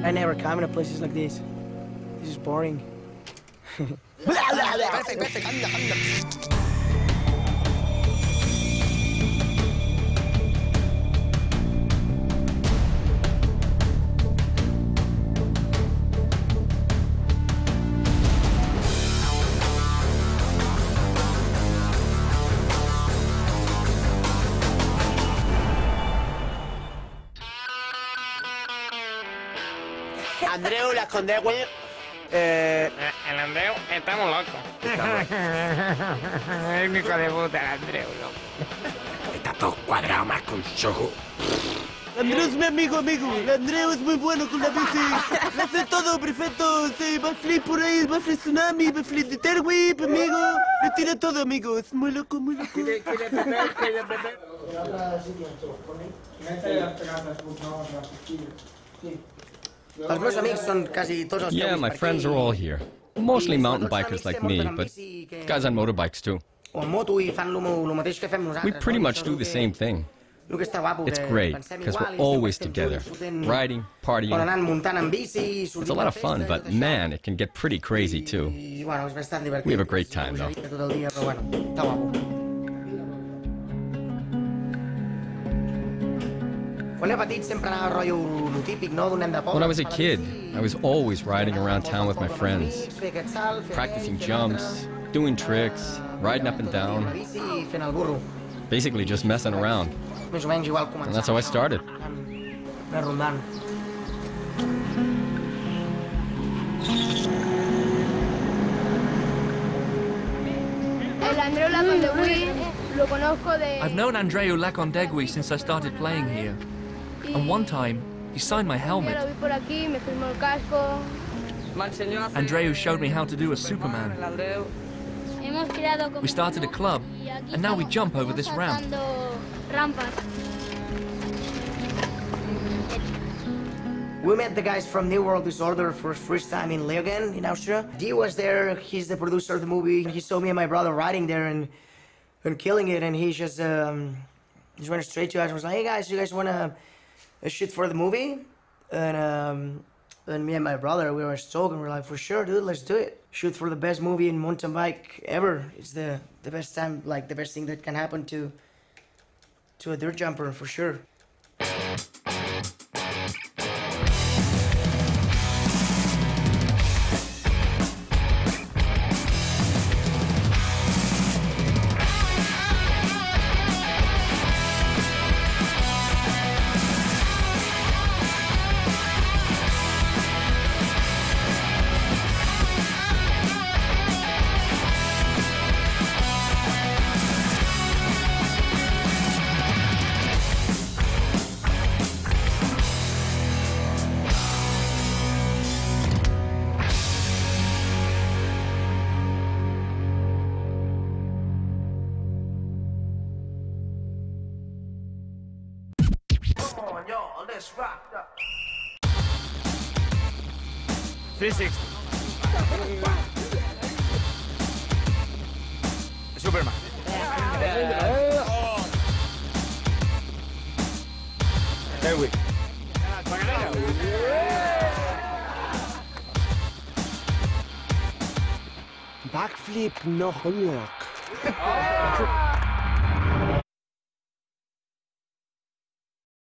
I never come to places like this. This is boring. Andreu Lacondeguy. El Andreu está muy loco. Es un hijo de puta, el Andreu, loco. Está todo cuadrado más con show. Andreu es mi amigo. Andreu es muy bueno con la bici. Lo hace todo perfecto. Sí, va a flip por ahí, va a flip tsunami, va a flip de tail whip, amigo. Lo tira todo, amigo. Es muy loco, muy loco. Yeah, my friends are all here. Mostly mountain bikers like me, but guys on motorbikes too. We pretty much do the same thing. It's great, because we're always together, riding, partying. It's a lot of fun, but man, it can get pretty crazy too. We have a great time though. When I was a kid, I was always riding around town with my friends, practicing jumps, doing tricks, riding up and down, basically just messing around. And that's how I started. I've known Andreu Lacondeguy since I started playing here. And one time, he signed my helmet. Andreu showed me how to do a Superman. We started a club, and now we jump over this ramp. We met the guys from New World Disorder for the first time in Leoben, in Austria. Dee was there, he's the producer of the movie. He saw me and my brother riding there and killing it, and he just went straight to us and was like, hey guys, you guys want to shoot for the movie? And me and my brother, we were stoked, and we were like, for sure, dude, let's do it. Shoot for the best movie in mountain bike ever. It's the best time, like the best thing that can happen to a dirt jumper, for sure. Let's rock up. 360. Superman. There we go. Backflip, no homework.